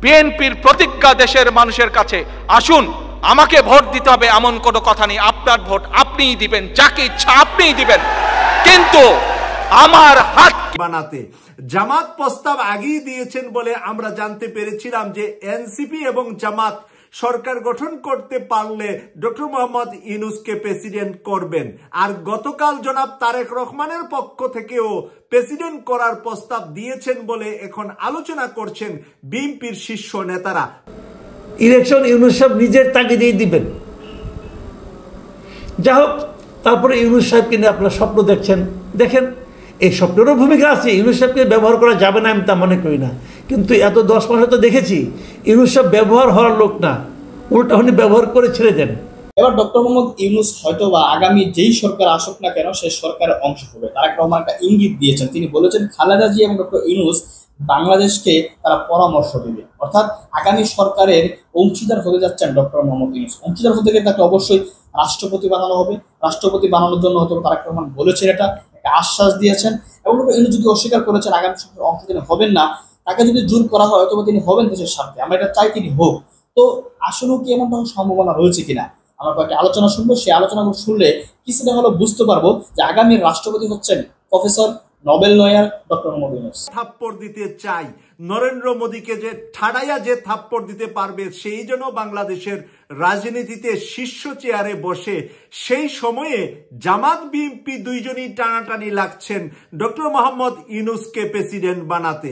বিএনপির প্রতিজ্ঞা দেশের মানুষের কাছে, আসুন আমাকে ভোট দিতে হবে এমন কোনো কথা নেই, আপনার ভোট আপনিই দিবেন, যাকে ইচ্ছা আপনিই দিবেন, কিন্তু আমার হাত বানাতে জামাত প্রস্তাব আগেই দিয়েছেন বলে আমরা জানতে পেরেছিলাম যে এনসিপি এবং জামাত সরকার গঠন করতে পারলে ডক্টর মোহাম্মদ ইউনূসকে প্রেসিডেন্ট করবেন। আর গতকাল জনাব তারেক রহমানের পক্ষ থেকেও প্রেসিডেন্ট করার প্রস্তাব দিয়েছেন বলে এখন আলোচনা করছেন বিএনপির শীর্ষ নেতারা। ইলেকশন ইউনূস সাহেব নিজের তাগিদেই দিবেন। যা হোক, তারপরে ইউনূস সাহেবকে নিয়ে আপনারা স্বপ্ন দেখছেন, দেখেন এই স্বপ্নেরও ভূমিকা আছে। ইউনূস সাহেবকে ব্যবহার করা যাবে না আমি তা মনে করি না, কিন্তু এত 10 মাসে তো দেখেছি ইউনূস সাহেব ব্যবহার হওয়ার লোক না, উল্টা উনি ব্যবহার করে ছেড়ে দেন। এবার ডক্টর মোহাম্মদ ইউনূস হয়তো বা আগামী যেই সরকার আসুক না কেন সেই সরকারের অংশ হবে। তারেক রহমান একটা ইঙ্গিত দিয়েছেন, তিনি বলেছেন খালেদা জিয়া এবং ডক্টর ইউনূস বাংলাদেশকে তারা পরামর্শ দেবে, অর্থাৎ আগামী সরকারের অংশীদার হতে যাচ্ছেন ডক্টর মোহাম্মদ ইউনূস। অংশীদার হতে গেলে তাকে অবশ্যই রাষ্ট্রপতি বানানো হবে, রাষ্ট্রপতি বানানোর জন্য হয়তো তারেক রহমান বলেছেন, এটা একটা আশ্বাস দিয়েছেন। এবং ডক্টর ইউনূস যদি অস্বীকার করেছেন আগামী সরকারের অংশ তিনি হবেন না, তাকে যদি জোর করা হয় হয়তো তিনি হবেন দেশের স্বার্থে, আমরা এটা চাই তিনি হোক। তো আসলেও কি এমনটা সম্ভাবনা রয়েছে কিনা আমরা কয়েকটি আলোচনা শুনবো, সেই আলোচনাগুলো শুনলে কিছুটা হলো বুঝতে পারবো যে আগামীর রাষ্ট্রপতি হচ্ছেন professor Nobel lawyer doctor Mohammad Yunus. থাপ্পড় দিতে চাই নরেন্দ্র মোদীকে, যে ঠাড়াইয়া যে থাপ্পড় দিতে পারবে সেই জন্য বাংলাদেশের রাজনীতিতে শীর্ষ চেয়ারে বসে, সেই সময়ে জামাত বিএনপি দুইজনই টানাটানি লাগছেন ডক্টর মোহাম্মদ ইউনূসকে প্রেসিডেন্ট বানাতে।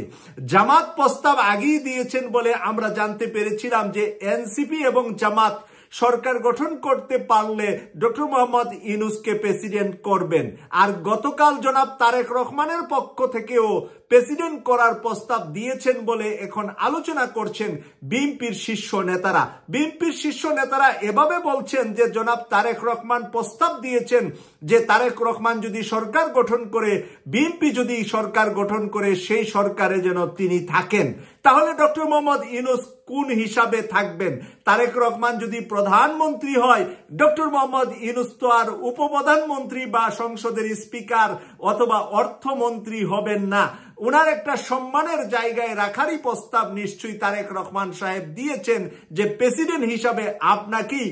জামাত প্রস্তাব আগেই দিয়েছেন বলে আমরা জানতে পেরেছিলাম যে এনসিপি এবং জামাত সরকার গঠন করতে পারলে ডক্টর মোহাম্মদ ইউনূসকে প্রেসিডেন্ট করবেন। আর গতকাল জনাব তারেক রহমানের পক্ষ থেকেও প্রেসিডেন্ট করার প্রস্তাব দিয়েছেন বলে এখন আলোচনা করছেন বিএনপির শীর্ষ নেতারা। বিএনপির শীর্ষ নেতারা এভাবে বলছেন যে জনাব তারেক রহমান প্রস্তাব দিয়েছেন যে তারেক রহমান যদি সরকার গঠন করে, বিএনপি যদি সরকার গঠন করে, সেই সরকারে যেন তিনি থাকেন। তাহলে ডক্টর মোহাম্মদ ইউনূস কোন হিসাবে থাকবেন? তারেক রহমান যদি প্রধানমন্ত্রী হয়, ডক্টর মোহাম্মদ ইউনূস তো আর উপপ্রধানমন্ত্রী বা সংসদের স্পিকার অথবা অর্থমন্ত্রী হবেন না। ওনার একটা সম্মানের জায়গায় রাখারই প্রস্তাব নিশ্চয়ই তারেক রহমান সাহেব দিয়েছেন যে প্রেসিডেন্ট হিসাবে আপনাকেই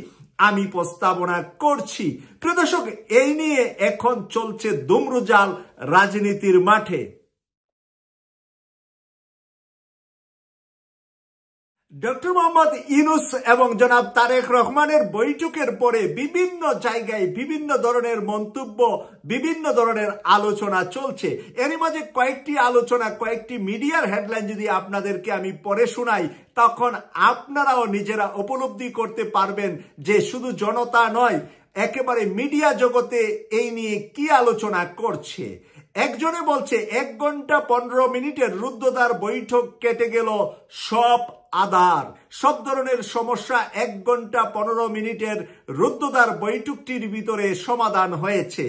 আমি প্রস্তাবনা করছি। প্রিয় দর্শক, এই নিয়ে এখন চলছে দুমরুজাল রাজনীতির মাঠে। ডক্টর মোহাম্মদ ইউনূস এবং জনাব তারেক রহমানের বৈঠকের পরে বিভিন্ন জায়গায় বিভিন্ন ধরনের মন্তব্য, বিভিন্ন ধরনের আলোচনা চলছে। এরই মাঝে কয়েকটি আলোচনা, কয়েকটি মিডিয়ার হেডলাইন যদি আপনাদেরকে আমি পড়ে শোনাই, তখন আপনারাও নিজেরা উপলব্ধি করতে পারবেন যে শুধু জনতা নয়, একেবারে মিডিয়া জগতে এই নিয়ে কি আলোচনা করছে। একজনে বলছে 1 ঘন্টা 15 মিনিটের রুদ্ধদ্বার বৈঠক কেটে গেল সব আধার, সব ধরনের সমস্যা 1 ঘন্টা 15 মিনিটের রুদ্ধদ্বার বৈঠকটির ভিতরে সমাধান হয়েছে।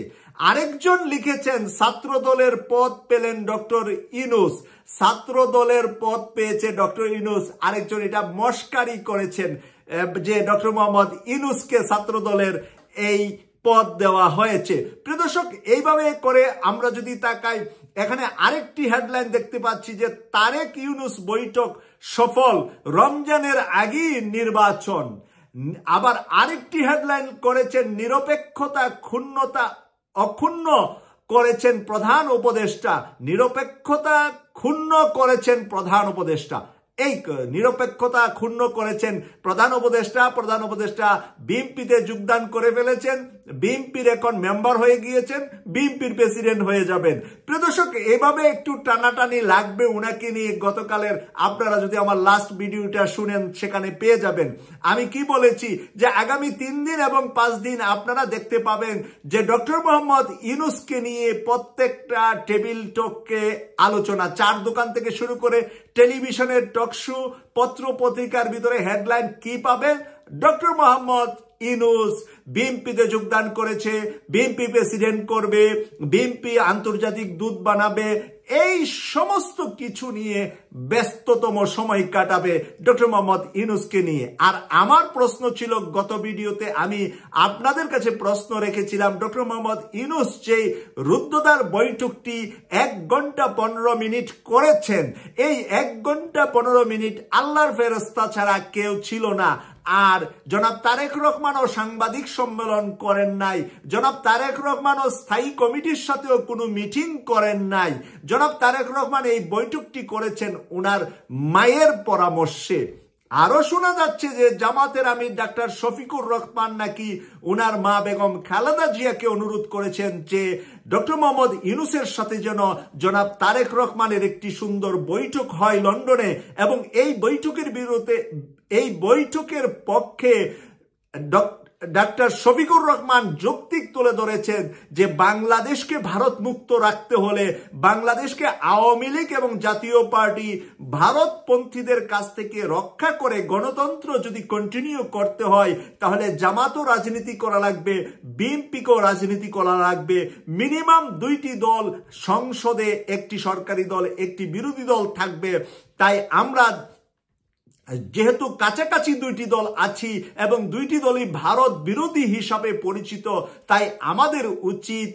আরেকজন লিখেছেন ছাত্র দলের পদ পেলেন ডক্টর ইউনূস, ছাত্র দলের পদ পেয়েছে ডক্টর ইউনূস। আরেকজন এটা মস্কারি করেছেন যে ডক্টর মোহাম্মদ ইউনূসকে ছাত্র দলের এই পদ দেওয়া হয়েছে। প্রিয় দর্শক, এইভাবে করে আমরা যদি তাকাই, এখানে আরেকটি হেডলাইন দেখতে পাচ্ছি যে তারেক ইউনূস বৈঠক সফল, রমজানের আগেই নির্বাচন। আবার আরেকটি হেডলাইন করেছেন নিরপেক্ষতা অক্ষুণ্ণ করেছেন প্রধান উপদেষ্টা, নিরপেক্ষতা ক্ষুণ্ণ করেছেন প্রধান উপদেষ্টা। এই নিরপেক্ষতা ক্ষুণ্ণ করেছেন প্রধান উপদেষ্টা বিএনপিতে যোগদান করে ফেলেছেন, বিএনপির এখন মেম্বার হয়ে গিয়েছেন, বিএনপির প্রেসিডেন্ট হয়ে যাবেন। প্রিয় দর্শক, এভাবে একটু টানাটানি লাগবে উনাকে নিয়ে। গতকালের আপনারা যদি আমার লাস্ট ভিডিওটা শুনেন সেখানে পেয়ে যাবেন আমি কি বলেছি, যে আগামী 3 দিন এবং 5 দিন আপনারা দেখতে পাবেন যে ডক্টর মোহাম্মদ ইউনূসকে নিয়ে প্রত্যেকটা টেবিল টকে আলোচনা, চার দোকান থেকে শুরু করে টেলিভিশনের টক শো, পত্র পত্রিকার ভিতরে হেডলাইন কি পাবেন? ডক্টর মোহাম্মদ ইউনূস বিএনপিতে যোগদান করেছে, বিএনপি প্রেসিডেন্ট করবে, বিএনপি আন্তর্জাতিক দূত বানাবে, এই সমস্ত কিছু নিয়ে ব্যস্ততম সময় কাটাবে ডক্টর মোহাম্মদ ইউনূসকে নিয়ে। আর আমার প্রশ্ন ছিল, গত ভিডিওতে আমি আপনাদের কাছে প্রশ্ন রেখেছিলাম, ডক্টর মোহাম্মদ ইউনূস যে রুদ্ধদ্বার বৈঠকটি 1 ঘন্টা 15 মিনিট করেছেন, এই 1 ঘন্টা 15 মিনিট আল্লাহর ফেরেশতা ছাড়া কেউ ছিল না। আর জনাব তারেক রহমানও সাংবাদিক সম্মেলন করেন নাই, জনাব তারেক রহমানও স্থায়ী কমিটির সাথেও কোনো মিটিং করেন নাই। জনাব তারেক রহমান এই বৈঠকটি করেছেন ওনার মায়ের পরামর্শে। আরো শোনা যাচ্ছে যে জামাতের আমির ডাক্তার শফিকুর রহমান নাকি ওনার মা বেগম খালেদা জিয়াকে অনুরোধ করেছেন যে ডক্টর মোহাম্মদ ইউনূসের সাথে যেন জনাব তারেক রহমানের একটি সুন্দর বৈঠক হয় লন্ডনে, এবং এই বৈঠকের পক্ষে ডাক্তার শফিকুর রহমান যৌক্তিক তুলে ধরেছেন যে বাংলাদেশকে ভারত মুক্ত রাখতে হলে বাংলাদেশকে আওয়ামী লীগ এবং জাতীয় পার্টি ভারতপন্থীদের কাছ থেকে রক্ষা করে গণতন্ত্র যদি কন্টিনিউ করতে হয়, তাহলে জামাতও রাজনীতি করা লাগবে, বিএনপিকেও রাজনীতি করা লাগবে, মিনিমাম 2টি দল সংসদে, একটি সরকারি দল একটি বিরোধী দল থাকবে। তাই আমরা যেহেতু কাছাকাছি 2টি দল আছি এবং 2টি দলই ভারত বিরোধী হিসাবে পরিচিত, তাই আমাদের উচিত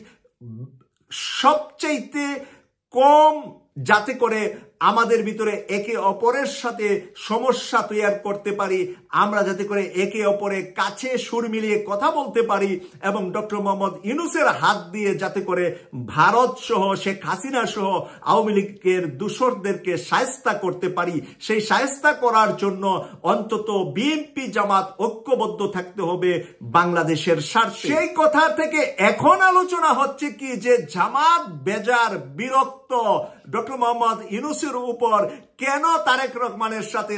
সবচাইতে কম যাতে করে আমাদের ভিতরে একে অপরের সাথে সমস্যা তৈরি করতে পারি, আমরা যাতে করে একে অপরের কাছে সুর মিলিয়ে কথা বলতে পারি, এবং ডক্টর মোহাম্মদ ইউনূসের হাত দিয়ে যাতে করে ভারত সহ শেখ হাসিনা সহ আওয়ামী লীগের দূষরদেরকে শায়েস্তা করতে পারি। সেই শায়েস্তা করার জন্য অন্তত বিএনপি জামাত ঐক্যবদ্ধ থাকতে হবে বাংলাদেশের স্বার্থে। সেই কথা থেকে এখন আলোচনা হচ্ছে কি যে জামাত বেজার বিরক্ত ডক্টর মোহাম্মদ ইউনূসের উপর, কেন তারেক রহমানের সাথে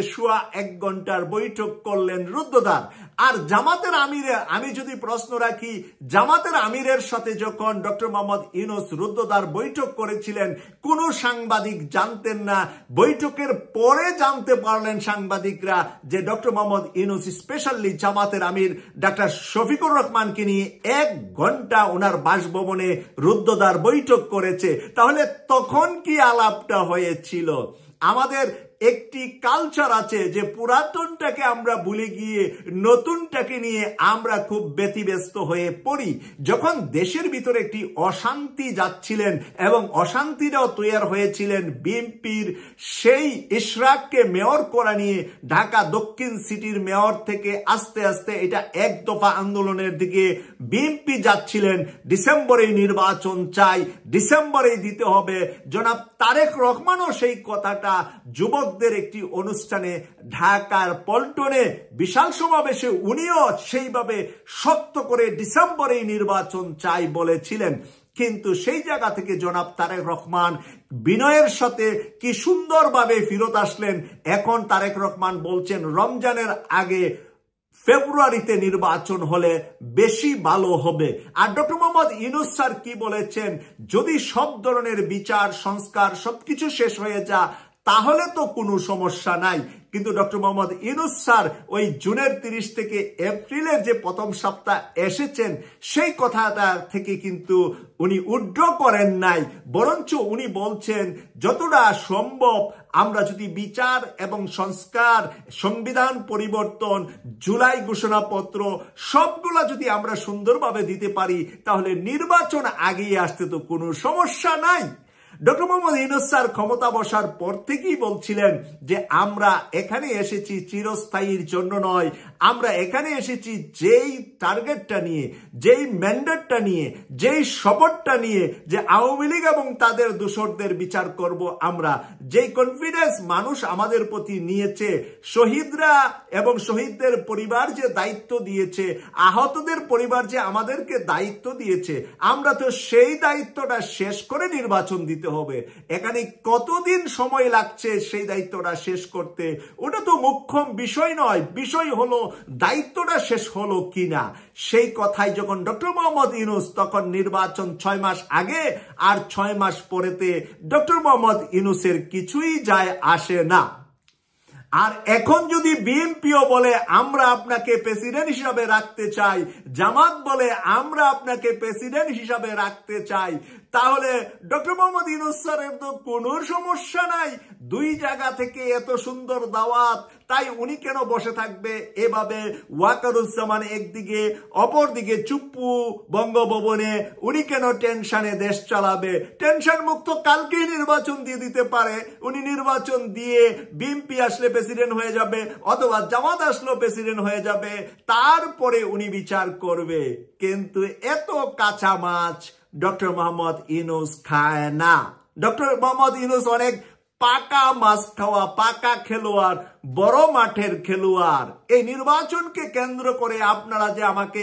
1 ঘন্টার বৈঠক করলেন রুদ্ধদ্বার। আর জামাতের আমিরে আমি যদি প্রশ্ন রাখি, জামাতের আমিরের সাথে যখন ডক্টর মোহাম্মদ ইউনূস রুদ্ধদ্বার বৈঠক করেছিলেন কোনো সাংবাদিক জানতেন না, বৈঠকের পরে জানতে পারলেন সাংবাদিকরা যে ডক্টর মোহাম্মদ ইউনূস স্পেশালি জামাতের আমির ডাক্তার শফিকুর রহমানকে নিয়ে 1 ঘন্টা ওনার বাসভবনে রুদ্ধদ্বার বৈঠক করেছে। তাহলে তখন কি আলাপটা হয়েছিল? আমাদের একটি কালচার আছে যে পুরাতনটাকে আমরা ভুলে গিয়ে নতুনটাকে নিয়ে আমরা খুব ব্যতিব্যস্ত হয়ে পড়ি। যখন দেশের ভিতরে একটি অশান্তি যাচ্ছিলেন এবং অশান্তিটাও তৈরি হয়েছিলেন বিএনপির সেই ইশরাককে মেয়র করা নিয়ে, ঢাকা দক্ষিণ সিটির মেয়র থেকে আস্তে আস্তে এটা 1 দফা আন্দোলনের দিকে বিএনপি যাচ্ছিলেন। ডিসেম্বরেই নির্বাচন চাই, ডিসেম্বরেই দিতে হবে। জনাব তারেক রহমানও সেই কথাটা যুবকদের একটি অনুষ্ঠানে ঢাকার পল্টনে বিশাল সমাবেশে উনিও সেইভাবে শক্ত করে ডিসেম্বরেই নির্বাচন চাই বলেছিলেন। কিন্তু সেই জায়গা থেকে জনাব তারেক রহমান বিনয়ের সাথে কি সুন্দরভাবে ফিরত আসলেন। এখন তারেক রহমান বলছেন রমজানের আগে ফেব্রুয়ারিতে নির্বাচন হলে বেশি ভালো হবে। আর ডক্টর মোহাম্মদ ইউনূস স্যার কি বলেছেন, যদি সব ধরনের বিচার সংস্কার সবকিছু শেষ হয়ে যায় তাহলে তো কোনো সমস্যা নাই। কিন্তু ডক্টর মোহাম্মদ ইউনূস স্যার ওই জুনের 30 থেকে এপ্রিলের যে প্রথম সপ্তাহ এসেছেন সেই কথাটা থেকে কিন্তু উনি উইথড্র করেন নাই, বরঞ্চ উনি বলছেন যতটা সম্ভব আমরা যদি বিচার এবং সংস্কার, সংবিধান পরিবর্তন, জুলাই ঘোষণাপত্র সবগুলা যদি আমরা সুন্দরভাবে দিতে পারি তাহলে নির্বাচন আগিয়ে আসতে তো কোনো সমস্যা নাই। ডক্টর মোহাম্মদ ইউনূস স্যার ক্ষমতা বসার পর থেকেই বলছিলেন যে আমরা এখানে এসেছি চিরস্থায়ীর জন্য নয়, আমরা এখানে এসেছি যেই টার্গেটটা নিয়ে, যেই ম্যান্ডেটটা নিয়ে, যেই শপথটা নিয়ে যে আওয়ামী লীগ এবং তাদের দূষরদের বিচার করব আমরা, যেই কনফিডেন্স মানুষ আমাদের প্রতি নিয়েছে, শহীদরা এবং শহীদদের পরিবার যে দায়িত্ব দিয়েছে, আহতদের পরিবার যে আমাদেরকে দায়িত্ব দিয়েছে, আমরা তো সেই দায়িত্বটা শেষ করে নির্বাচন দিতে হবে। এখানে কতদিন সময় লাগছে সেই দায়িত্বটা শেষ করতে ওটা তো মুখ্য বিষয় নয়, বিষয় হলো দায়িত্বটা শেষ হলো কিনা। সেই কথাই যখন ডক্টর মোহাম্মদ ইউনূস, তখন নির্বাচন 6 মাস আগে আর 6 মাস পরেতে ডক্টর মোহাম্মদ ইউনূসের কিছুই যায় আসে না। আর এখন যদি বিএনপিও বলে আমরা আপনাকে প্রেসিডেন্ট হিসাবে রাখতে চাই, জামাত বলে আমরা আপনাকে প্রেসিডেন্ট হিসাবে রাখতে চাই, তাহলে ডক্টর মোহাম্মদ ইউনূস স্যারের তো কোনো সমস্যা নাই। দুই জায়গা থেকে এত সুন্দর দাওয়াত, তাই উনি কেন বসে থাকবে এভাবে? ওয়াকারুজ্জামান একদিকে, অপরদিকে চুপ্পু বঙ্গভবনে, উনি কেন টেনশনে দেশ চালাবে? টেনশন মুক্ত কালকেই নির্বাচন দিয়ে দিতে পারে। উনি নির্বাচন দিয়ে বিএনপি আসলে প্রেসিডেন্ট হয়ে যাবে, অথবা জামাত আসলেও প্রেসিডেন্ট হয়ে যাবে, তারপরে উনি বিচার করবে। কিন্তু এত কাঁচা মাছ ডক্টর মোহাম্মদ ইউনূস খায় না। ডক্টর মোহাম্মদ ইউনূস অনেক পাকা মাছ খাওয়া, পাকা খেলোয়াড়, বড় মাঠের খেলোয়াড়। এই নির্বাচনকে কেন্দ্র করে আপনারা যে আমাকে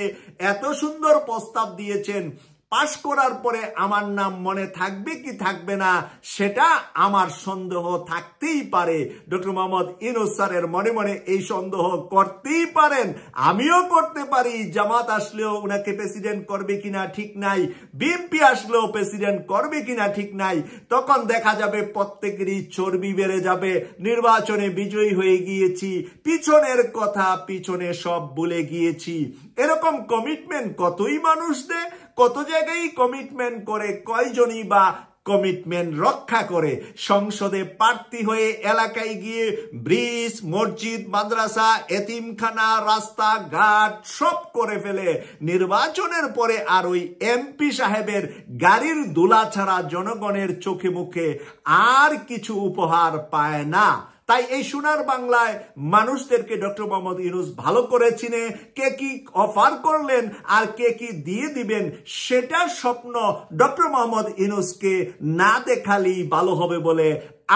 এত সুন্দর প্রস্তাব দিয়েছেন, পাশ করার পরে আমার নাম মনে থাকবে কি থাকবে না সেটা আমার সন্দেহ থাকতেই পারে। ডক্টর মোহাম্মদ ইউনূস স্যারের মনে মনে এই সন্দেহ করতেই পারেন, আমিও করতে পারি। জামাত আসলেও উনাকে প্রেসিডেন্ট করবে কিনা ঠিক নাই, বিএনপি আসলেও প্রেসিডেন্ট করবে কিনা ঠিক নাই। তখন দেখা যাবে প্রত্যেকেরই চর্বি বেড়ে যাবে। নির্বাচনে বিজয়ী হয়ে গিয়েছি, পিছনের কথা পিছনে সব ভুলে গিয়েছি। এরকম কমিটমেন্ট কতই মানুষ দেয়, কত জায়গায় কমিটমেন্ট করে, কয়জনই বা কমিটমেন্ট রক্ষা করে? সংসদে প্রার্থী হয়ে এলাকায় গিয়ে ব্রিজ, মসজিদ, মাদ্রাসা, এতিমখানা, রাস্তাঘাট সব করে ফেলে। নির্বাচনের পরে আর ওই এমপি সাহেবের গাড়ির দুলা ছাড়া জনগণের চোখে মুখে আর কিছু উপহার পায় না। তাই এই সোনার বাংলায় মানুষদেরকে ডক্টর মোহাম্মদ ইউনূস ভালো করে চিনে, কে কি অফার করলেন আর কে কি দিয়ে দিবেন সেটার স্বপ্ন ডক্টর মোহাম্মদ ইউনূসকে না দেখালেই ভালো হবে বলে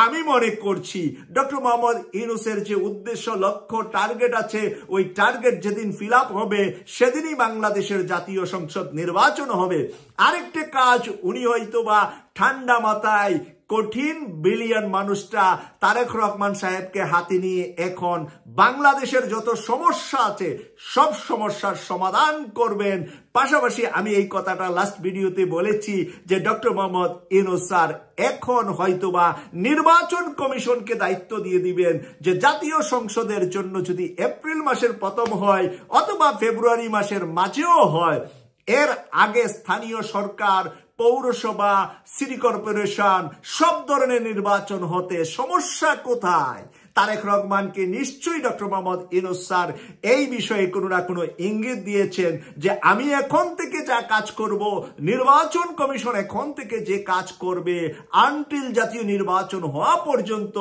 আমি মনে করছি। ডক্টর মোহাম্মদ ইউনূসের যে উদ্দেশ্য, লক্ষ্য, টার্গেট আছে, ওই টার্গেট যেদিন ফিল আপ হবে সেদিনই বাংলাদেশের জাতীয় সংসদ নির্বাচন হবে। আরেকটা কাজ উনি হয়তো বা ঠান্ডা মাথায় কঠিন বিলিয়ন মানুষটা তারেক রহমান সাহেবকে হাতে নিয়ে এখন বাংলাদেশের যত সমস্যা আছে সব সমস্যার সমাধান করবেন। পাশাপাশি আমি এই কথাটা লাস্ট ভিডিওতে বলেছি যে ডক্টর মোহাম্মদ ইউনূস স্যার এখন হয়তোবা নির্বাচন কমিশনকে দায়িত্ব দিয়ে দিবেন যে জাতীয় সংসদের জন্য যদি এপ্রিল মাসের প্রথম হয় অথবা ফেব্রুয়ারি মাসের মাঝেও হয়, এর আগে স্থানীয় সরকার, পৌরসভা, সিটি কর্পোরেশন সব ধরনের নির্বাচন হতে সমস্যা কোথায়? তারেক রহমানকে নিশ্চয়ই ডক্টর মোহাম্মদ ইউনূস স্যার এই বিষয়ে কোনো না কোনো ইঙ্গিত দিয়েছেন যে আমি এখন থেকে যা কাজ করব, নির্বাচন কমিশন এখন থেকে যে কাজ করবে, আনটিল জাতীয় নির্বাচন হওয়া পর্যন্ত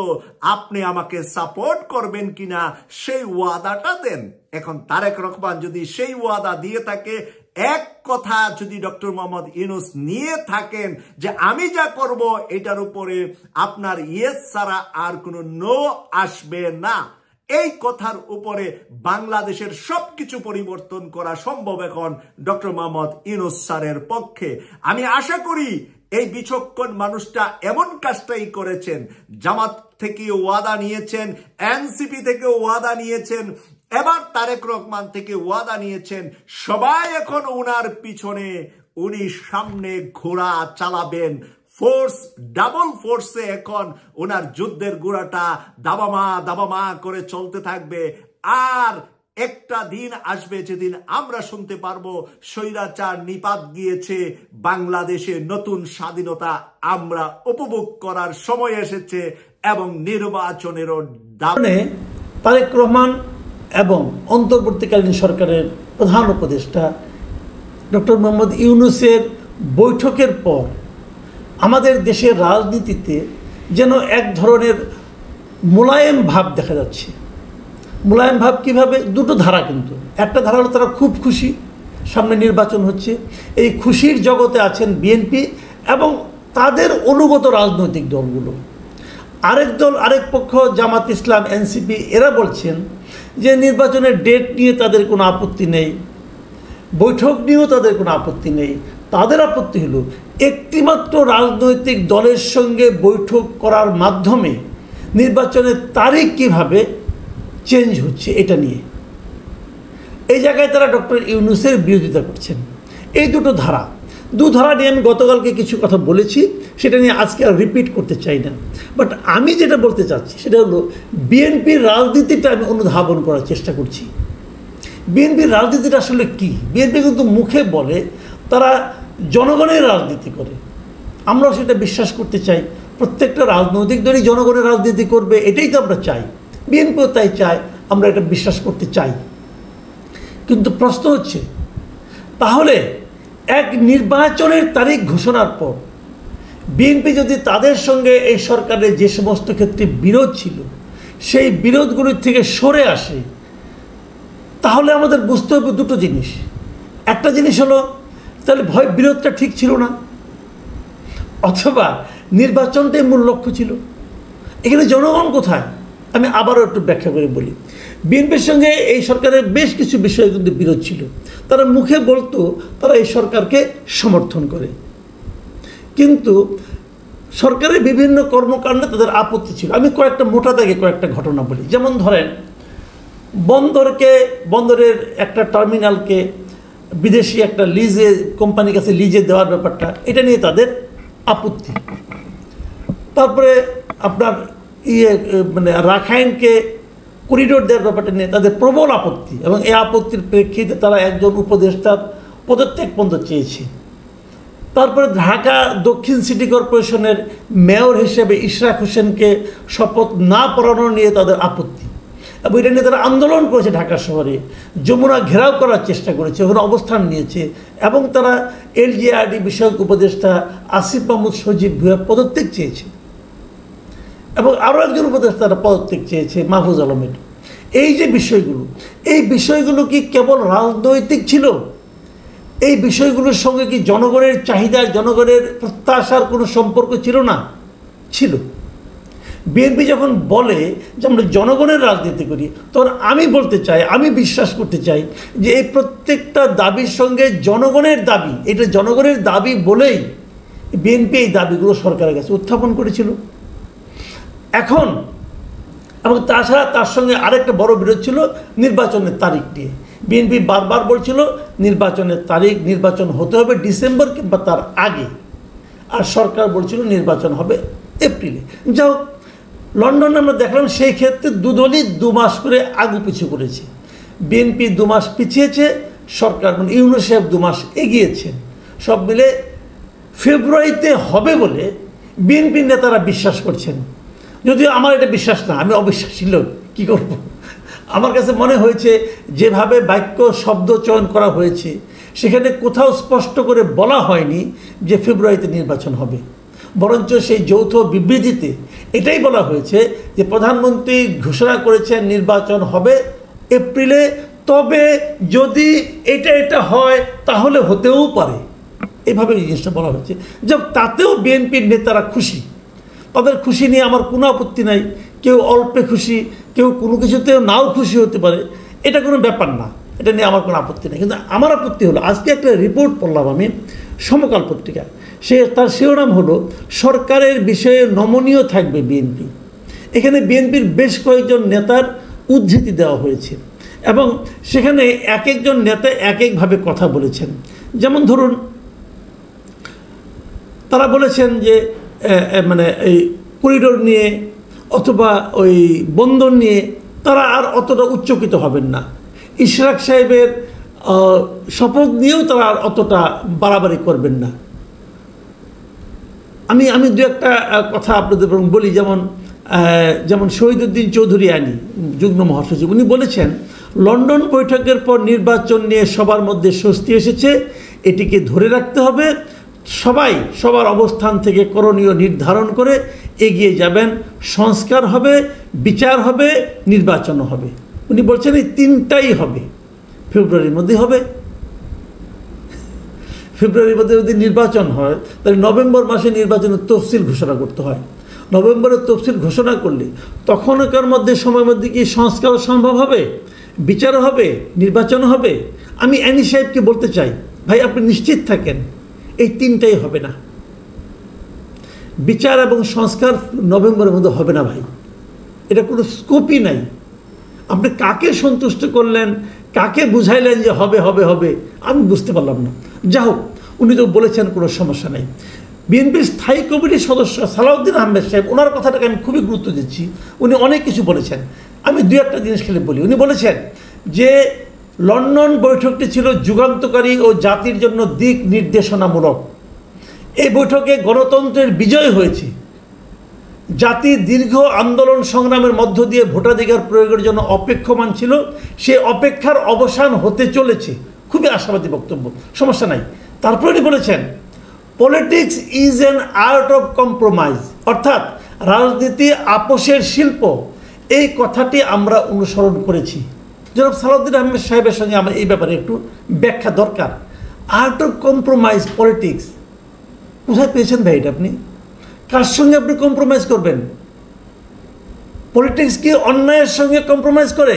আপনি আমাকে সাপোর্ট করবেন কিনা সেই ওয়াদাটা দেন। এখন তারেক রহমান যদি সেই ওয়াদা দিয়ে থাকে, এক কথা যদি ডক্টর মোহাম্মদ ইউনূস নিয়ে থাকেন যে আমি যা করব এটার উপরে আপনার ইয়েস ছাড়া আর কোনো নো আসবে না, এই কথার উপরে বাংলাদেশের সবকিছু পরিবর্তন করা সম্ভব এখন ডক্টর মোহাম্মদ ইউনূস স্যারের পক্ষে। আমি আশা করি এই বিচক্ষণ মানুষটা এমন কাজটাই করেছেন, জামাত থেকে ওয়াদা নিয়েছেন, এনসিপি থেকে ওয়াদা নিয়েছেন, এবার তারেক রহমান থেকে ওয়াদা নিয়েছেন। সবাই এখন উনার পিছনে, উনি সামনে ঘোড়া চালাবেন। ফোর্স, ডাবল ফোর্সে এখন উনার যুদ্ধের ঘোড়াটা দাবামা করে চলতে থাকবে। আর একটা দিন আসবে যেদিন আমরা শুনতে পারবো স্বৈরাচার নিপাত গিয়েছে, বাংলাদেশে নতুন স্বাধীনতা আমরা উপভোগ করার সময় এসেছে এবং নির্বাচনেরও দানে তারেক রহমান এবং অন্তর্বর্তীকালীন সরকারের প্রধান উপদেষ্টা ডক্টর মোহাম্মদ ইউনূসের বৈঠকের পর আমাদের দেশের রাজনীতিতে যেন এক ধরনের মোলায়েম ভাব দেখা যাচ্ছে। মোলায়েম ভাব কীভাবে? দুটো ধারা, কিন্তু একটা ধারা হলো তারা খুব খুশি, সামনে নির্বাচন হচ্ছে, এই খুশির জগতে আছেন বিএনপি এবং তাদের অনুগত রাজনৈতিক দলগুলো। আরেক দল, আরেক পক্ষ জামাত ইসলাম, এনসিপি, এরা বলছেন যে নির্বাচনের ডেট নিয়ে তাদের কোনো আপত্তি নেই, বৈঠক নিয়েও তাদের কোনো আপত্তি নেই। তাদের আপত্তি হলো একটিমাত্র রাজনৈতিক দলের সঙ্গে বৈঠক করার মাধ্যমে নির্বাচনের তারিখ কীভাবে চেঞ্জ হচ্ছে এটা নিয়ে। এই জায়গায় তারা ডক্টর ইউনূসের বিরোধিতা করছেন। এই দুটো ধারা, দুধারা নিয়ে আমি গতকালকে কিছু কথা বলেছি, সেটা নিয়ে আজকে আর রিপিট করতে চাই না। বাট আমি যেটা বলতে চাচ্ছি সেটা হলো বিএনপির রাজনীতিটা আমি অনুধাবন করার চেষ্টা করছি। বিএনপির রাজনীতিটা আসলে কি? বিএনপি কিন্তু মুখে বলে তারা জনগণের রাজনীতি করে, আমরাও সেটা বিশ্বাস করতে চাই। প্রত্যেকটা রাজনৈতিক দলই জনগণের রাজনীতি করবে, এটাই তো আমরা চাই। বিএনপিও তাই চায়, আমরা এটা বিশ্বাস করতে চাই। কিন্তু প্রশ্ন হচ্ছে, তাহলে এক নির্বাচনের তারিখ ঘোষণার পর বিএনপি যদি তাদের সঙ্গে এই সরকারের যে সমস্ত ক্ষেত্রে বিরোধ ছিল সেই বিরোধগুলির থেকে সরে আসে, তাহলে আমাদের বুঝতে হবে দুটো জিনিস। একটা জিনিস হলো, তাহলে বিরোধটা ঠিক ছিল না, অথবা নির্বাচনটাই মূল লক্ষ্য ছিল। এখানে জনগণ কোথায়? আমি আবারও একটু ব্যাখ্যা করে বলি। বিএনপির সঙ্গে এই সরকারের বেশ কিছু বিষয়ে কিন্তু বিরোধ ছিল। তারা মুখে বলতো তারা এই সরকারকে সমর্থন করে, কিন্তু সরকারের বিভিন্ন কর্মকাণ্ডে তাদের আপত্তি ছিল। আমি কয়েকটা মোটা দাগে কয়েকটা ঘটনা বলি। যেমন ধরেন, বন্দরের একটা টার্মিনালকে বিদেশি একটা লিজে কোম্পানির কাছে লিজে দেওয়ার ব্যাপারটা, এটা নিয়ে তাদের আপত্তি। তারপরে আপনার মানে রাখাইনকে করিডোর দেওয়ার ব্যাপারটা নিয়ে তাদের প্রবল আপত্তি, এবং এই আপত্তির প্রেক্ষিতে তারা একজন উপদেষ্টার পদত্যাগ পর্যন্ত চেয়েছে। তারপরে ঢাকা দক্ষিণ সিটি কর্পোরেশনের মেয়র হিসেবে ইশরাক হোসেনকে শপথ না পড়ানো নিয়ে তাদের আপত্তি, এবং এটা নিয়ে তারা আন্দোলন করেছে। ঢাকা শহরে যমুনা ঘেরাও করার চেষ্টা করেছে, ওখানে অবস্থান নিয়েছে, এবং তারা এলজিআরডি বিষয়ক উপদেষ্টা আসিফ মাহমুদ সজীব ভুঁইয়ার পদত্যাগ চেয়েছে, এবং আরও একজন উপদেষ্টা তারা পদত্যাগ চেয়েছে, মাহফুজ আলমের। এই যে বিষয়গুলো, এই বিষয়গুলো কি কেবল রাজনৈতিক ছিল? এই বিষয়গুলোর সঙ্গে কি জনগণের চাহিদা, জনগণের প্রত্যাশার কোনো সম্পর্ক ছিল না? ছিল। বিএনপি যখন বলে যে আমরা জনগণের রাজনীতি করি, তখন আমি বলতে চাই, আমি বিশ্বাস করতে চাই যে এই প্রত্যেকটা দাবির সঙ্গে জনগণের দাবি, এটা জনগণের দাবি বলেই বিএনপি এই দাবিগুলো সরকারের কাছে উত্থাপন করেছিল। এখন এবং তাছাড়া তার সঙ্গে আরেকটা বড় বিরোধ ছিল নির্বাচনের তারিখ নিয়ে। বিএনপি বারবার বলছিল নির্বাচনের তারিখ, নির্বাচন হতে হবে ডিসেম্বর কিংবা তার আগে, আর সরকার বলছিল নির্বাচন হবে এপ্রিলে। যাও, লন্ডনে আমরা দেখলাম সেই ক্ষেত্রে দুদলই 2 মাস করে আগু পিছু করেছে। বিএনপি 2 মাস পিছিয়েছে, সরকার মানে ইউনূস সাহেব 2 মাস এগিয়েছেন। সব মিলে ফেব্রুয়ারিতে হবে বলে বিএনপির নেতারা বিশ্বাস করছেন। যদিও আমার এটা বিশ্বাস না, আমি অবিশ্বাসী লোক, কী করব। আমার কাছে মনে হয়েছে যেভাবে বাক্য শব্দ চয়ন করা হয়েছে সেখানে কোথাও স্পষ্ট করে বলা হয়নি যে ফেব্রুয়ারিতে নির্বাচন হবে, বরঞ্চ সেই যৌথ বিবৃতিতে এটাই বলা হয়েছে যে প্রধানমন্ত্রী ঘোষণা করেছেন নির্বাচন হবে এপ্রিলে, তবে যদি এটা হয় তাহলে হতেও পারে, এইভাবে জিনিসটা বলা হয়েছে। যে তাতেও বিএনপির নেতারা খুশি, তাদের খুশি নিয়ে আমার কোনো আপত্তি নাই। কেউ অল্পে খুশি, কেউ কোনো কিছুতেও নাও খুশি হতে পারে, এটা কোনো ব্যাপার না, এটা নিয়ে আমার কোনো আপত্তি নেই। কিন্তু আমার আপত্তি হলো, আজকে একটা রিপোর্ট পড়লাম আমি সমকাল পত্রিকায়, তার শিরোনাম হলো সরকারের বিষয়ে নমনীয় থাকবে বিএনপি। এখানে বিএনপির বেশ কয়েকজন নেতার উদ্ধৃতি দেওয়া হয়েছে, এবং সেখানে এক একজন নেতা এক একভাবে কথা বলেছেন। যেমন ধরুন, তারা বলেছেন যে মানে এই করিডোর নিয়ে অথবা ওই বন্দর নিয়ে তারা আর অতটা উচ্চকিত হবেন না। ইশরাক সাহেবের শপথ নিয়েও তারা আর অতটা বাড়াবাড়ি করবেন না। আমি দু একটা কথা আপনাদের বলি। যেমন শহীদুদ্দিন চৌধুরী আনি, যুগ্ম মহাসচিব, উনি বলেছেন লন্ডন বৈঠকের পর নির্বাচন নিয়ে সবার মধ্যে স্বস্তি এসেছে, এটিকে ধরে রাখতে হবে। সবাই সবার অবস্থান থেকে করণীয় নির্ধারণ করে এগিয়ে যাবেন, সংস্কার হবে, বিচার হবে, নির্বাচনও হবে। উনি বলছেন এই তিনটাই হবে, ফেব্রুয়ারির মধ্যে হবে। ফেব্রুয়ারির মধ্যে যদি নির্বাচন হয় তাহলে নভেম্বর মাসে নির্বাচনের তফসিল ঘোষণা করতে হয়। নভেম্বরের তফসিল ঘোষণা করলে তখনকার সময়ের মধ্যে কি সংস্কার সম্ভব হবে, বিচারও হবে, নির্বাচনও হবে। আমি অ্যানি সাহেবকে বলতে চাই, ভাই আপনি নিশ্চিত থাকেন এই তিনটাই হবে না। বিচার এবং সংস্কার নভেম্বরের মধ্যে হবে না ভাই, এটা কোনো স্কোপই নাই। আপনি কাকে সন্তুষ্ট করলেন, কাকে বুঝাইলেন যে হবে হবে হবে, আমি বুঝতে পারলাম না। যা হোক, উনি তো বলেছেন কোনো সমস্যা নেই। বিএনপির স্থায়ী কমিটির সদস্য সালাউদ্দিন আহমেদ সাহেব, ওনার কথাটাকে আমি খুবই গুরুত্ব দিচ্ছি। উনি অনেক কিছু বলেছেন, আমি দুই একটা জিনিস খেলে বলি। উনি বলেছেন যে লন্ডন বৈঠকটি ছিল যুগান্তকারী ও জাতির জন্য দিক নির্দেশনামূলক। এই বৈঠকে গণতন্ত্রের বিজয় হয়েছে। জাতি দীর্ঘ আন্দোলন সংগ্রামের মধ্য দিয়ে ভোটাধিকার প্রয়োগের জন্য অপেক্ষমান ছিল, সে অপেক্ষার অবসান হতে চলেছে। খুবই আশাবাদী বক্তব্য, সমস্যা নাই। তারপরে উনি বলেছেন politics is an art of compromise, অর্থাৎ রাজনীতি আপোষের শিল্প। এই কথাটি আমরা অনুসরণ করেছি। জনাব সালাউদ্দিন আহমেদ সাহেবের সঙ্গে আমার এই ব্যাপারে একটু ব্যাখ্যা দরকার। আর্ট অফ কম্প্রোমাইজ, পলিটিক্স কোথায় পেয়েছেন ভাই এটা? আপনি কার সঙ্গে আপনি কম্প্রোমাইজ করবেন? পলিটিক্স কি অন্যায়ের সঙ্গে কম্প্রোমাইজ করে?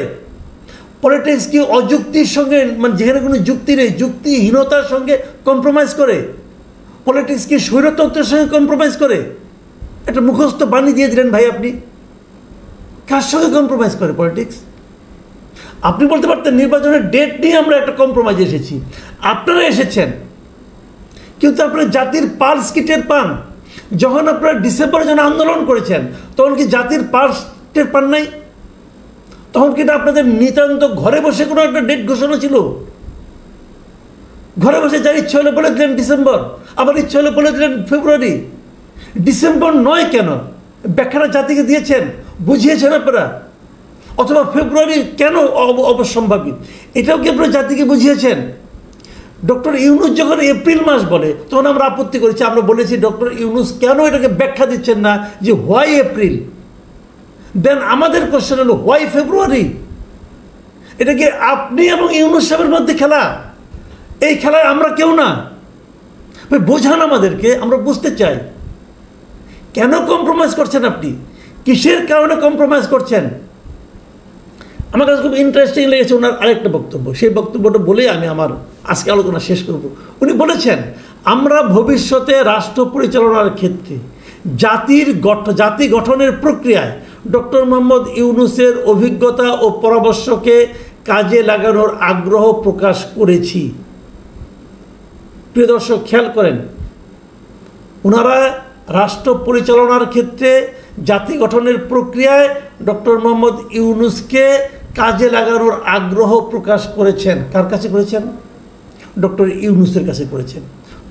পলিটিক্স কি অযুক্তির সঙ্গে, মানে যেখানে কোনো যুক্তি নেই, যুক্তিহীনতার সঙ্গে কম্প্রোমাইজ করে? পলিটিক্স কি স্বৈরতন্ত্রের সঙ্গে কম্প্রোমাইজ করে? একটা মুখস্থ বাণী দিয়ে দিলেন ভাই আপনি। কার সঙ্গে কম্প্রোমাইজ করে পলিটিক্স? আপনি বলতে পারতেন নির্বাচনের ডেট নিয়ে আমরা একটা কম্প্রোমাইজ এসেছি। আপনারা এসেছেন, কিন্তু আপনারা জাতির পালস কি টের পান? যখন আপনারা ডিসেম্বরে যখন আন্দোলন করেছেন, তখন কি জাতির পালস টের পান নাই? তখন কি আপনাদের নিতান্ত ঘরে বসে কোনো একটা ডেট ঘোষণা ছিল? ঘরে বসে যার ইচ্ছে হলে বলে দিলেন ডিসেম্বর, আবার ইচ্ছে হলে বলে দিলেন ফেব্রুয়ারি। ডিসেম্বর নয় কেন? ব্যাখ্যাটা জাতিকে দিয়েছেন, বুঝিয়েছেন আপনারা? অথবা ফেব্রুয়ারি কেন অবশ্যম্ভাবী, এটাও কি আপনারা জাতিকে বুঝিয়েছেন? ডক্টর ইউনূস যখন এপ্রিল মাস বলে, তখন আমরা আপত্তি করেছি। আমরা বলেছি ডক্টর ইউনূস কেন এটাকে ব্যাখ্যা দিচ্ছেন না যে হোয়াই এপ্রিল? দেন আমাদের কোশ্চেন হলো হোয়াই ফেব্রুয়ারি? এটা কি আপনি এবং ইউনূস সাহেবের মধ্যে খেলা? এই খেলায় আমরা কেউ না। বোঝান আমাদেরকে, আমরা বুঝতে চাই কেন কম্প্রোমাইজ করছেন আপনি, কিসের কারণে কম্প্রোমাইজ করছেন। আমার কাছে খুব ইন্টারেস্টিং লেগেছে ওনার আরেকটা বক্তব্য। সেই বক্তব্যটা বলেই আমি আমার আজকে আলোচনা শেষ করব। উনি বলেছেন আমরা ভবিষ্যতে রাষ্ট্র পরিচালনার ক্ষেত্রে জাতি গঠনের প্রক্রিয়ায় ডক্টর মোহাম্মদ ইউনূসের অভিজ্ঞতা ও পরামর্শকে কাজে লাগানোর আগ্রহ প্রকাশ করেছি। প্রিয় দর্শক, খেয়াল করেন, ওনারা রাষ্ট্র পরিচালনার ক্ষেত্রে জাতি গঠনের প্রক্রিয়ায় ডক্টর মোহাম্মদ ইউনূসকে কাজে লাগানোর আগ্রহ প্রকাশ করেছেন। কার কাছে করেছেন? ডক্টর ইউনূসের কাছে করেছেন।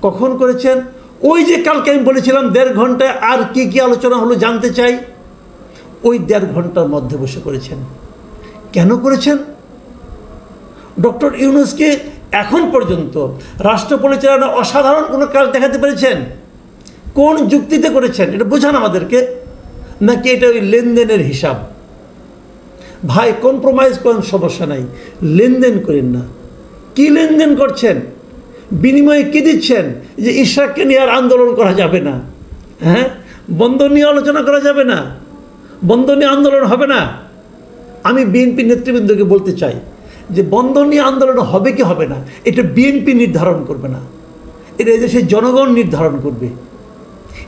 কখন করেছেন? ওই যে কালকে আমি বলেছিলাম 1.5 ঘন্টায় আর কি কি আলোচনা হলো জানতে চাই, ওই 1.5 ঘন্টার মধ্যে বসে করেছেন। কেন করেছেন? ডক্টর ইউনূসকে এখন পর্যন্ত রাষ্ট্র পরিচালনা অসাধারণ কোনো কাজ দেখাতে পেরেছেন? কোন যুক্তিতে করেছেন এটা বোঝান আমাদেরকে। নাকি এটা ওই লেনদেনের হিসাব? ভাই কম্প্রোমাইজ করেন, সমস্যা নাই, লেনদেন করেন না। কি লেনদেন করছেন? বিনিময়ে কি দিচ্ছেন? যে ইশরাককে নিয়ে আর আন্দোলন করা যাবে না, হ্যাঁ, বন্ধ নিয়ে আলোচনা করা যাবে না, বন্ধ নিয়ে আন্দোলন হবে না। আমি বিএনপি নেতৃবৃন্দকে বলতে চাই যে বন্ধ নিয়ে আন্দোলন হবে কি হবে না এটা বিএনপি নির্ধারণ করবে না, এটা এদেশের জনগণ নির্ধারণ করবে।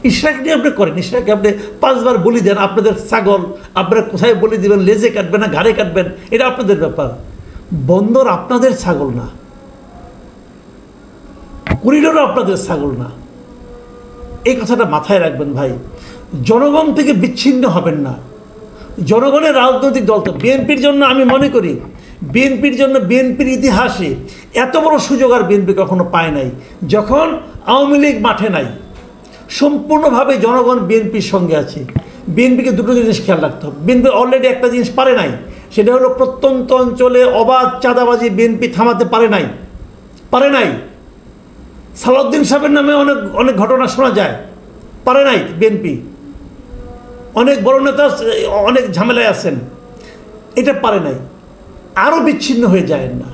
ইশরাক নিয়ে আপনি করেন, ইশরাককে আপনি 5 বার বলি দেন, আপনাদের ছাগল, আপনারা কোথায় বলি দেবেন, লেজে কাটবেন না ঘাড়ে কাটবেন, এটা আপনাদের ব্যাপার। বন্দর আপনাদের ছাগল না, করিডোরও আপনাদের ছাগল না। এই কথাটা মাথায় রাখবেন ভাই। জনগণ থেকে বিচ্ছিন্ন হবেন না। জনগণের রাজনৈতিক দল তো বিএনপির জন্য আমি মনে করি বিএনপির ইতিহাসে এত বড় সুযোগ আর বিএনপি কখনো পায় নাই। যখন আওয়ামী লীগ মাঠে নাই, সম্পূর্ণভাবে জনগণ বিএনপির সঙ্গে আছে। বিএনপিকে দুটো জিনিস খেয়াল রাখতে হবে। বিএনপি অলরেডি একটা জিনিস পারে নাই, সেটা হলো প্রত্যন্ত অঞ্চলে অবাধ চাঁদাবাজি বিএনপি থামাতে পারে নাই। সালাউদ্দিন সাহেবের নামে অনেক ঘটনা শোনা যায়, পারে নাই বিএনপি। অনেক বড় নেতা অনেক ঝামেলায় আছেন, এটা পারে নাই। আরও বিচ্ছিন্ন হয়ে যায় না।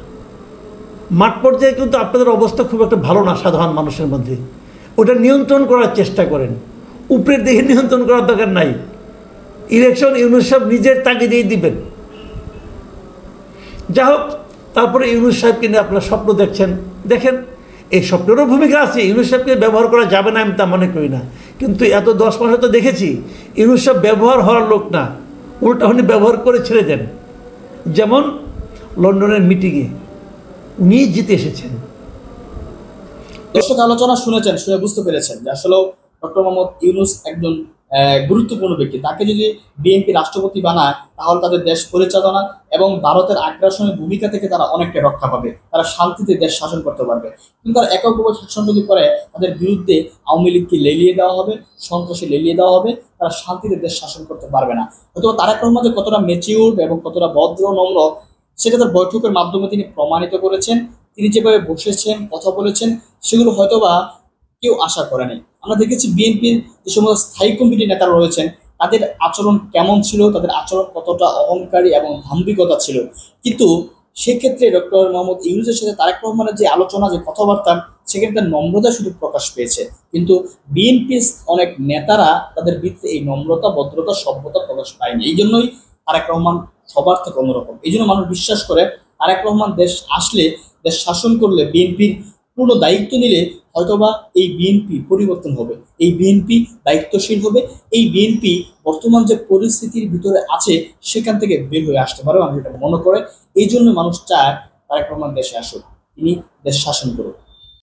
মাঠ পর্যায়ে কিন্তু আপনাদের অবস্থা খুব একটা ভালো না সাধারণ মানুষের মধ্যে। ওটা নিয়ন্ত্রণ করার চেষ্টা করেন, উপরের দিকে নিয়ন্ত্রণ করার দরকার নাই। ইলেকশন ইউনূস সাহেব নিজের তাগিদেই দিবেন। যা হোক, তারপরে ইউনূস সাহেবকে নিয়ে আপনারা স্বপ্ন দেখছেন, দেখেন, এই স্বপ্নেরও ভূমিকা আছে। ইউনূস সাহেবকে ব্যবহার করা যাবে না আমি তা মনে করি না, কিন্তু এত 10 মাসে তো দেখেছি ইউনূস সাহেব ব্যবহার হওয়ার লোক না, উল্টা উনি ব্যবহার করে ছেড়ে দেন। যেমন লন্ডনের মিটিংয়ে উনি জিতে এসেছেন, দর্শক আলোচনা শুনেছেন, শুনে বুঝতে পেরেছেন যে আসলে ডক্টর মোহাম্মদ ইউনূস একজন গুরুত্বপূর্ণ ব্যক্তি। তাকে যদি বিএনপি রাষ্ট্রপতি বানায় তাহলে তাদের দেশ পরিচালনা এবং ভারতের আগ্রাসনের ভূমিকা থেকে তারা অনেকটা রক্ষা পাবে, তারা শান্তিতে দেশ শাসন করতে পারবে। কিন্তু তারা এককভাবে শাসন যদি করে তাদের বিরুদ্ধে আওয়ামী লীগকে লেলিয়ে দেওয়া হবে, সন্ত্রাসী লেলিয়ে দেওয়া হবে, তারা শান্তিতে দেশ শাসন করতে পারবে না। হয়তো তারেক রহমান যে কতটা ম্যাচিউরড এবং কতটা ভদ্র নম্র সেটা তার বৈঠকের মাধ্যমে তিনি প্রমাণিত করেছেন। তিনি যেভাবে বসেছেন, কথা বলেছেন, সেগুলো হয়তোবা কেউ আশা করেনি। আমরা দেখেছি বিএনপির যে সমস্ত স্থায়ী কমিটির নেতারা রয়েছেন তাদের আচরণ কেমন ছিল, তাদের আচরণ কতটা অহংকারী এবং দাম্ভিকতা ছিল। কিন্তু সেক্ষেত্রে ডক্টর মোহাম্মদ ইউনূসের সাথে তারেক রহমানের যে আলোচনা, যে কথাবার্তা, সেখানে তার নম্রতা শুধু প্রকাশ পেয়েছে। কিন্তু বিএনপির অনেক নেতারা তাদের ভিত্তিতে এই নম্রতা, ভদ্রতা, সভ্যতা প্রকাশ পায়নি। এই জন্যই তারেক রহমান সবার থেকে অন্যরকম। এই জন্য মানুষ বিশ্বাস করে তারেক রহমান দেশ আসলে, দেশ শাসন করলে, বিএনপির পূর্ণ দায়িত্ব নিলে হয়তোবা এই বিএনপি পরিবর্তন হবে, এই বিএনপি দায়িত্বশীল হবে, এই বিএনপি বর্তমান যে পরিস্থিতির ভিতরে আছে সেখান থেকে বের হয়ে আসতে পারে। আমি এটা মনে করে এই জন্য মানুষ চায় তারেক রহমান দেশে আসুক, তিনি দেশ শাসন করুক।